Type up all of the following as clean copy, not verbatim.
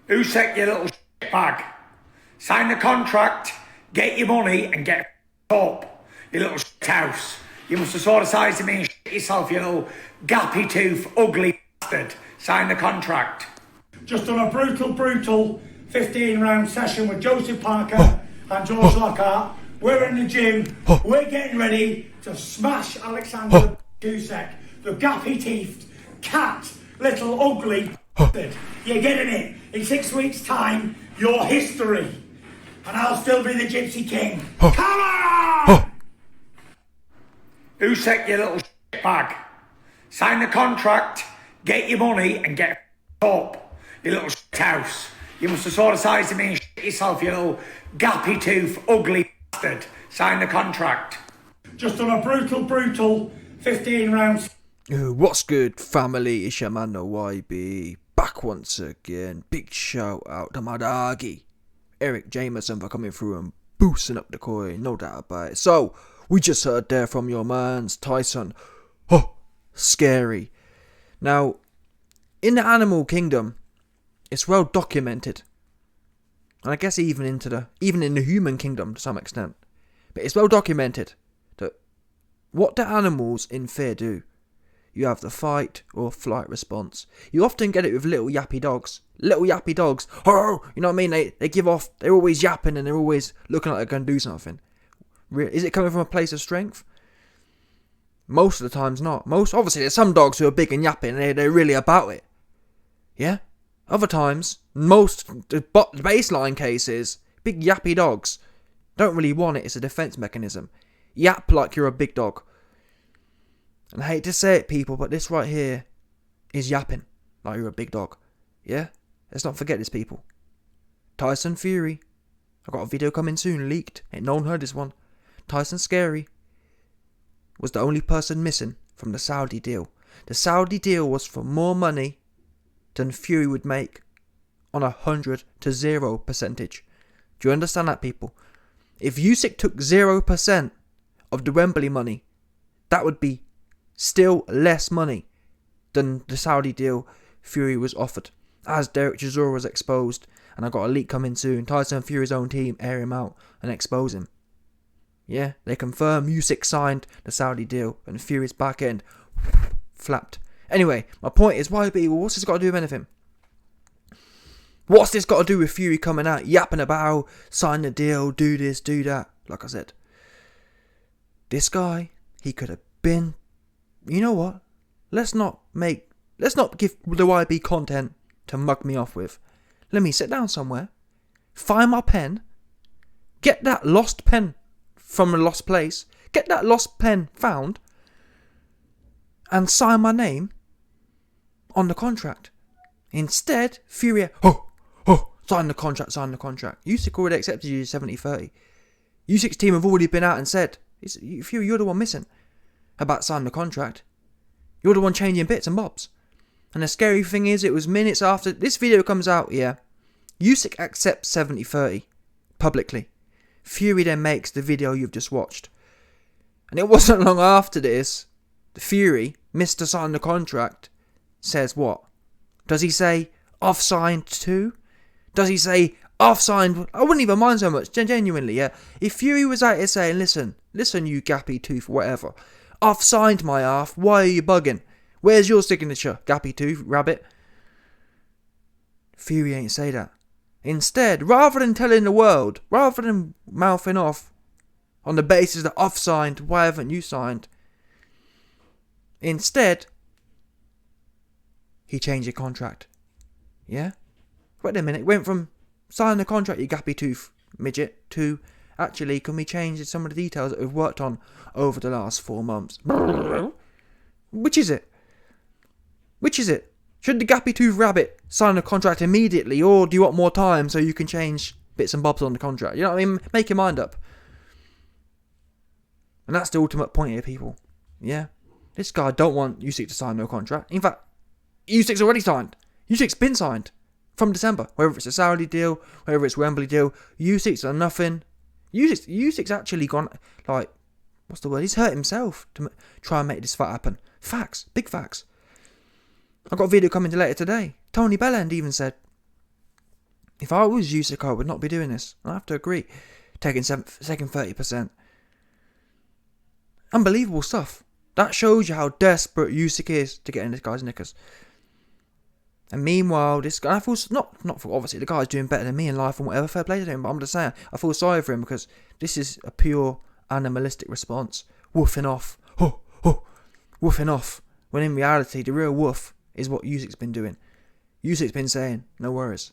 Usyk, you little bag. Sign the contract, get your money, and get up, you little house. You must have saw the size of me and yourself, you little gappy tooth, ugly bastard. Sign the contract. Just done a brutal 15-round session with Joseph Parker and George Lockhart. We're in the gym. We're getting ready to smash Alexander Usyk, the gappy teethed, cat, little ugly bastard. You're getting it. In 6 weeks' time, you're history. And I'll still be the Gypsy King. Come on! Usyk, you little bag. Sign the contract, get your money, and get up, you little house. You must have saw the size of me and yourself, you little gappy tooth, ugly bastard. Sign the contract. Just done a brutal 15 rounds. What's good, family? It's your man, the YB. Back once again. Big shout out to my doggy, Eric Jameson, for coming through and boosting up the coin. No doubt about it. So, we just heard there from your man's Tyson. Scary. Now, in the animal kingdom, it's well documented. And I guess even in the human kingdom to some extent. But it's well documented that what the animals in fear do. You have the fight or flight response. You often get it with little yappy dogs. Little yappy dogs. Oh, you know what I mean? They give off, they're always yapping and they're always looking like they're going to do something. Is it coming from a place of strength? Most of the times not. Obviously there's some dogs who are big and yapping and they're really about it. Yeah? Other times, the baseline cases, big yappy dogs don't really want it. It's a defense mechanism. Yap like you're a big dog. And I hate to say it, people, but this right here is yapping like you're a big dog. Yeah? Let's not forget this, people. Tyson Fury. I've got a video coming soon, leaked. Ain't no one heard this one. Tyson Scary was the only person missing from the Saudi deal. The Saudi deal was for more money than Fury would make on 100-0 percentage. Do you understand that, people? If Usyk took 0% of the Wembley money, that would be still less money than the Saudi deal Fury was offered. As Derek Chisora was exposed, and I got a leak coming soon, Tyson Fury's own team air him out and expose him. Yeah, they confirm Usyk signed the Saudi deal and Fury's back end flapped. Anyway, my point is, YB, well, what's this got to do with anything? What's this got to do with Fury coming out, yapping about how sign the deal, do this, do that? Like I said, this guy, he could have been, you know what? Let's not give the YB content to mug me off with. Let me sit down somewhere, find my pen, get that lost pen from a lost place, get that lost pen found, and sign my name on the contract. Instead, Fury, sign the contract. Usyk already accepted you 70-30. Usyk's team have already been out and said, Fury, you're the one missing about signing the contract. You're the one changing bits and bobs. And the scary thing is, it was minutes after this video comes out, yeah, Usyk accepts 70-30 publicly. Fury then makes the video you've just watched. And it wasn't long after this, Fury, Mr. Sign the Contract, says what? Does he say, I've signed too? Does he say, I've signed? I wouldn't even mind so much, genuinely, yeah. If Fury was out here saying, listen, you gappy tooth, whatever, I've signed my half, why are you bugging? Where's your signature, gappy tooth, rabbit? Fury ain't say that. Instead, rather than telling the world, rather than mouthing off on the basis that I've signed, why haven't you signed? Instead, he changed the contract. Yeah? Wait a minute, it went from sign the contract, you gappy tooth midget, to actually, can we change some of the details that we've worked on over the last 4 months? Which is it? Should the gappy tooth rabbit sign a contract immediately, or do you want more time so you can change bits and bobs on the contract? You know what I mean? Make your mind up. And that's the ultimate point here, people. Yeah? This guy don't want Usyk to sign no contract. In fact, Usyk's already signed. Usyk's been signed from December. Whether it's a Saudi deal, whether it's Wembley deal, Usyk's done nothing. Usyk's actually gone, like, what's the word? He's hurt himself to try and make this fight happen. Facts. Big facts. I've got a video coming to later today. Tony Belland even said, If I was Usyk, I would not be doing this. I have to agree. Taking second 30%. Unbelievable stuff. That shows you how desperate Usyk is to get in this guy's knickers. And meanwhile, this guy, I feel not for obviously the guy's doing better than me in life and whatever, fair play to him. But I'm just saying, I feel sorry for him because this is a pure animalistic response, woofing off, woofing off. When in reality, the real woof is what Usyk's been doing. Usyk's been saying, "No worries,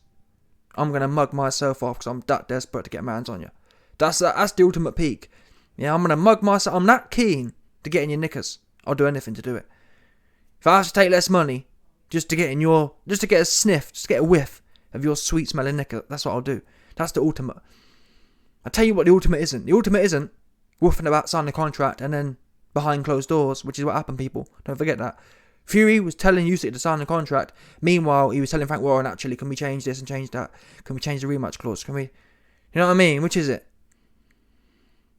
I'm gonna mug myself off because I'm that desperate to get my hands on you." That's the ultimate peak. Yeah, I'm gonna mug myself. I'm that keen to get in your knickers. I'll do anything to do it. If I have to take less money just to get a sniff, just to get a whiff of your sweet smelling knicker, that's what I'll do. That's the ultimate. I tell you what, the ultimate isn't. The ultimate isn't woofing about signing a contract and then behind closed doors, which is what happened, people. Don't forget that. Fury was telling Usyk to sign the contract. Meanwhile, he was telling Frank Warren, actually, can we change this and change that? Can we change the rematch clause? Can we? You know what I mean? Which is it?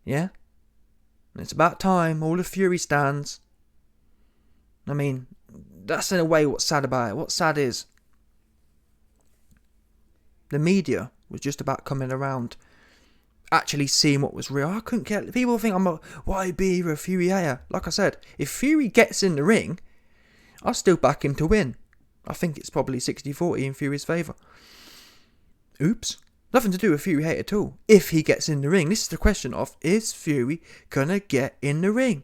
Yeah? And it's about time all the Fury stands. I mean, that's in a way what's sad about it. What's sad is the media was just about coming around, actually seeing what was real. I couldn't care. People think I'm a YB or a Fury hater. Like I said, if Fury gets in the ring, I'll still back him to win. I think it's probably 60-40 in Fury's favour. Oops. Nothing to do with Fury hate at all. If he gets in the ring, this is the question of, is Fury gonna get in the ring?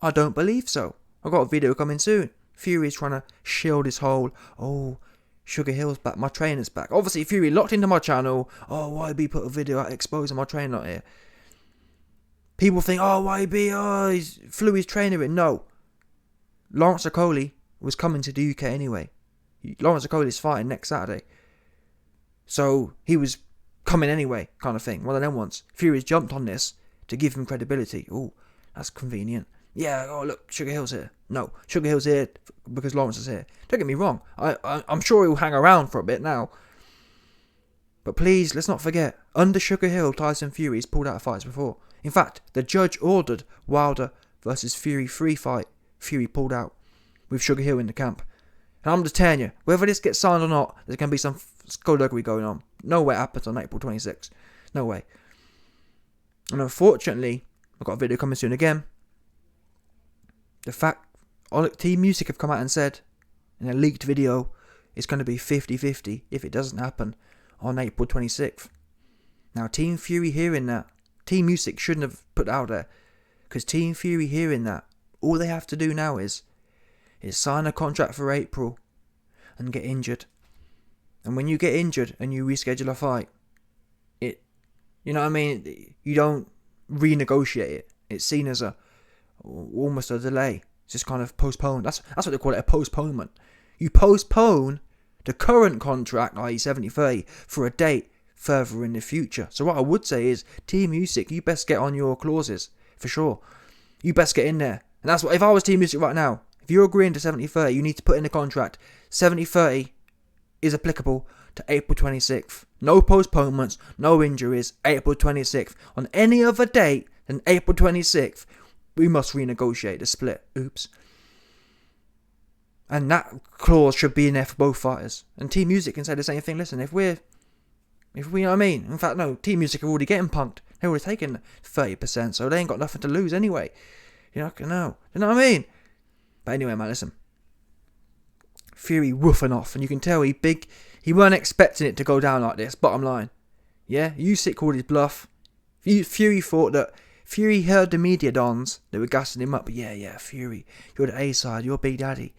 I don't believe so. I've got a video coming soon. Fury's trying to shield his whole, Sugar Hill's back, my trainer's back. Obviously, Fury locked into my channel. YB put a video out exposing my trainer not here. People think, YB, he flew his trainer in. No. Lawrence Okoli was coming to the UK anyway. Lawrence Okoli's fighting next Saturday. So, he was coming anyway, kind of thing. One of them ones. Fury's jumped on this to give him credibility. Oh, that's convenient. Yeah, look, Sugar Hill's here. No, Sugar Hill's here because Lawrence is here. Don't get me wrong. I'm sure he'll hang around for a bit now. But please, let's not forget, under Sugar Hill, Tyson Fury's pulled out of fights before. In fact, the judge ordered Wilder versus Fury 3 fight. Fury pulled out with Sugar Hill in the camp. And I'm just telling you, whether this gets signed or not, there's going to be some skullduggery going on. No way it happens on April 26th. No way. And unfortunately, I've got a video coming soon again. The fact, Team Usyk have come out and said in a leaked video, it's going to be 50-50 if it doesn't happen on April 26th. Now, Team Fury hearing that, Team Usyk shouldn't have put that out there. Because Team Fury hearing that, all they have to do now is sign a contract for April and get injured. And when you get injured and you reschedule a fight, you know what I mean? You don't renegotiate it. It's seen as almost a delay. It's just kind of postponed. That's what they call it, a postponement. You postpone the current contract, i.e. 70-30, for a date further in the future. So what I would say is, Team Usyk, you best get on your clauses, for sure. You best get in there. And that's what, if I was Team Usyk right now, if you're agreeing to 70-30, you need to put in the contract, 70-30 is applicable to April 26th. No postponements, no injuries, April 26th. On any other date than April 26th, we must renegotiate the split. Oops. And that clause should be in there for both fighters. And Team Usyk can say the same thing. Listen, if we, you know what I mean? In fact, no, Team Usyk are already getting punked. They're already taking 30%, so they ain't got nothing to lose anyway. You know what I mean? But anyway, man, listen. Fury woofing off, and you can tell he weren't expecting it to go down like this, bottom line. Yeah, Usyk called his bluff. Fury thought that, Fury heard the media dons, they were gassing him up, but yeah, Fury, you're the A-side, you're Big Daddy.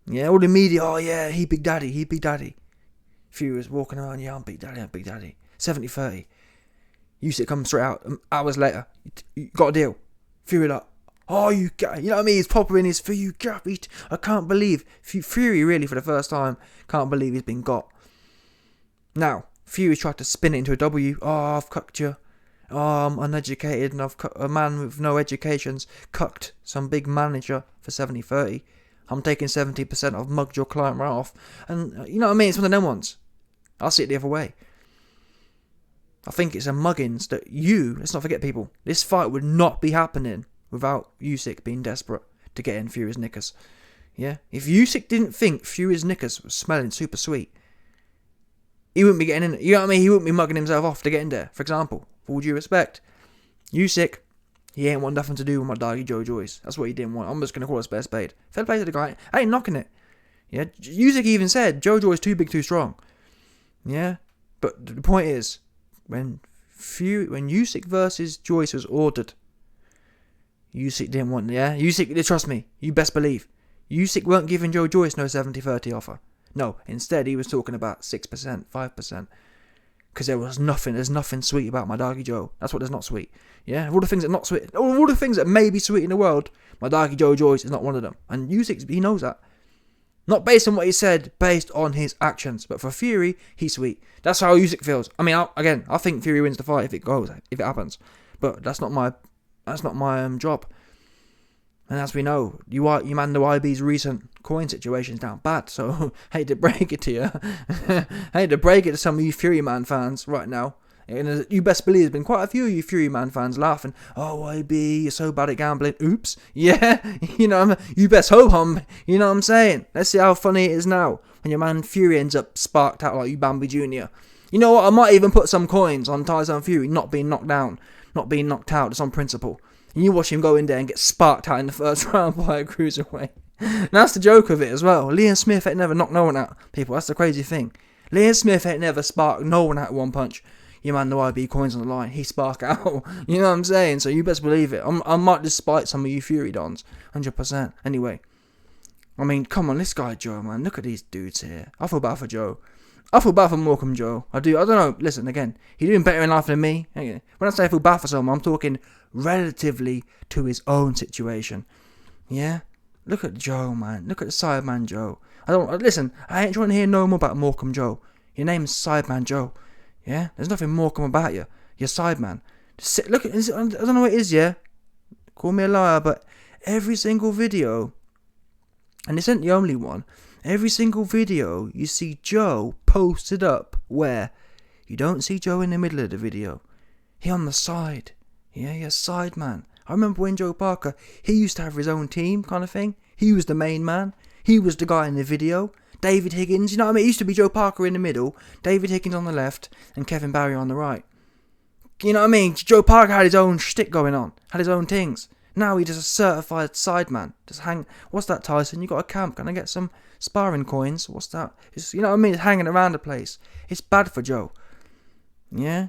Yeah, all the media, he Big Daddy. Fury was walking around, I'm Big Daddy. 70-30. Usyk comes straight out, hours later, you got a deal. Fury like, you know what I mean? He's popping his, for you, Gappy. I can't believe. Fury really, for the first time, can't believe he's been got. Now, Fury tried to spin it into a W. I've cucked you. I'm uneducated and a man with no education's cucked some big manager for 70-30. I'm taking 70%, I've mugged your client right off. And, you know what I mean? It's one of them ones. I'll see it the other way. I think it's a muggins that let's not forget, people, this fight would not be happening without Usyk being desperate to get in Fury's knickers. Yeah? If Usyk didn't think Fury's knickers was smelling super sweet, he wouldn't be getting in. You know what I mean? He wouldn't be mugging himself off to get in there. For example, full due respect, Usyk, he ain't want nothing to do with my doggy Joe Joyce. That's what he didn't want. I'm just gonna call it spade spade. Fair play to the guy. I ain't knocking it. Yeah, Usyk even said Joe Joyce too big, too strong. Yeah, but the point is, when Usyk versus Joyce was ordered, Usyk didn't want. Yeah, Usyk. Trust me, you best believe, Usyk weren't giving Joe Joyce no 70-30 offer. No, instead he was talking about 6%, 5%. Because there's nothing sweet about my doggy Joe. That's what there's not sweet. Yeah, of all the things that not sweet, all the things that may be sweet in the world, my doggy Joe Joyce is not one of them. And Usyk, he knows that. Not based on what he said, based on his actions. But for Fury, he's sweet. That's how Usyk feels. I mean, I think Fury wins the fight if it happens. But that's not my job. And as we know, you man, the YB's recent coin situation's down bad. So hate to break it to you, hate to break it to some of you Fury Man fans right now. And you best believe there's been quite a few of you Fury Man fans laughing. Oh, YB, you're so bad at gambling. Oops. Yeah, you know, you best hope you know what I'm saying. Let's see how funny it is now when your man Fury ends up sparked out like you Bambi Jr. You know what? I might even put some coins on Tyson Fury not being knocked down, not being knocked out. It's on principle. And you watch him go in there and get sparked out in the first round by a cruiserweight. And that's the joke of it as well. Liam Smith ain't never knocked no one out, people. That's the crazy thing. Liam Smith ain't never sparked no one out at one punch. Your man, the YB coins on the line, he spark out. You know what I'm saying? So you best believe it. I might despite some of you Fury dons, 100%. Anyway, I mean, come on, this guy Joe, man. Look at these dudes here. I feel bad for Joe. I feel bad for Morecambe Joe. I do. I don't know. Listen, again, he's doing better in life than me. When I say I feel bad for someone, I'm talking relatively to his own situation. Yeah? Look at Joe, man. Look at the Sideman Joe. Listen, I ain't trying to hear no more about Morecambe Joe. Your name's Sideman Joe. Yeah? There's nothing Morecambe about you. You're Sideman. Look, I don't know what it is, yeah? Call me a liar, but every single video, and this ain't the only one, every single video you see Joe posted up where you don't see Joe in the middle of the video. He on the side. Yeah, you're Sideman. I remember when Joe Parker, he used to have his own team kind of thing. He was the main man. He was the guy in the video. David Higgins, you know what I mean? It used to be Joe Parker in the middle, David Higgins on the left, and Kevin Barry on the right. You know what I mean? Joe Parker had his own shtick going on, had his own things. Now he's just a certified Sideman. What's that, Tyson? You got a camp? Can I get some sparring coins? What's that? You know what I mean? It's hanging around the place. It's bad for Joe. Yeah?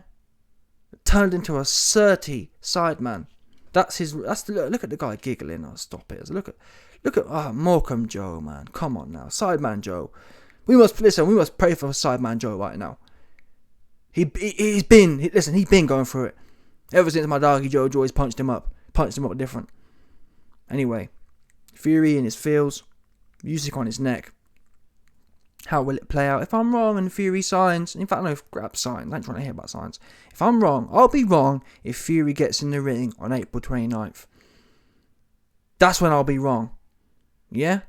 Turned into a certy Sideman. Look at the guy giggling. Oh, stop it. Look at Morecambe Joe, man. Come on now. Sideman Joe. We must pray for Sideman Joe right now. He's been going through it. Ever since my doggy Joe Joyce punched him up different. Anyway, Fury in his feels, Usyk on his neck. How will it play out? If I'm wrong and Fury signs, in fact, no, grab signs. I ain't trying to hear about signs. If I'm wrong, I'll be wrong if Fury gets in the ring on April 29th. That's when I'll be wrong. Yeah?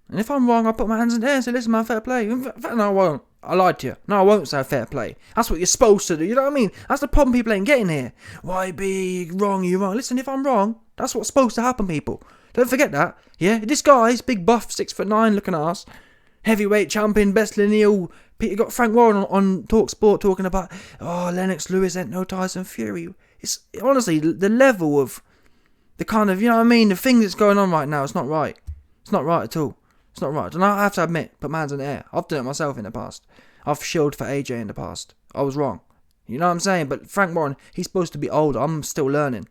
And if I'm wrong, I'll put my hands in the air and say, listen, man, fair play. In fact, no, I won't. I lied to you. No, I won't say fair play. That's what you're supposed to do. You know what I mean? That's the problem people ain't getting here. YB, wrong, you wrong. Listen, if I'm wrong, that's what's supposed to happen, people. Don't forget that. Yeah? This guy's big buff, 6'9", looking ass. Heavyweight champion, best lineal. Peter got Frank Warren on Talk Sport talking about, Lennox Lewis ain't no Tyson Fury. It's honestly the level of the kind of, you know what I mean, the thing that's going on right now. It's not right. It's not right at all. It's not right. And I have to admit, put my hands in the air. I've done it myself in the past. I've shielded for AJ in the past. I was wrong. You know what I'm saying? But Frank Warren, he's supposed to be older. I'm still learning.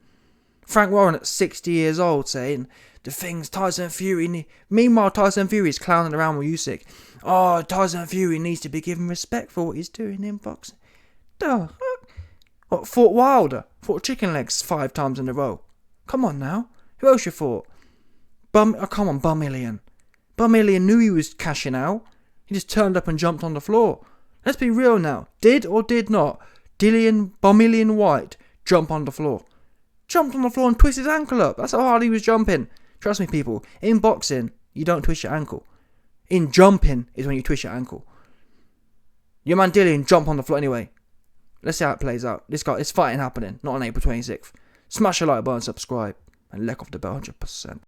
Frank Warren at 60 years old saying the things Tyson Fury meanwhile Tyson Fury is clowning around with Usyk. Oh, Tyson Fury needs to be given respect for what he's doing in boxing. Duh. What, fought Wilder? Fought chicken legs 5 times in a row. Come on now. Who else you fought? Come on, Bumillion. Bumillion knew he was cashing out. He just turned up and jumped on the floor. Let's be real now. Did or did not Bumillion White jump on the floor? Jumped on the floor and twisted his ankle up. That's how hard he was jumping. Trust me, people. In boxing, you don't twist your ankle. In jumping is when you twist your ankle. Your man Dillian jumped on the floor anyway. Let's see how it plays out. This fighting happening. Not on April 26th. Smash a like button, subscribe, and lick off the bell 100%.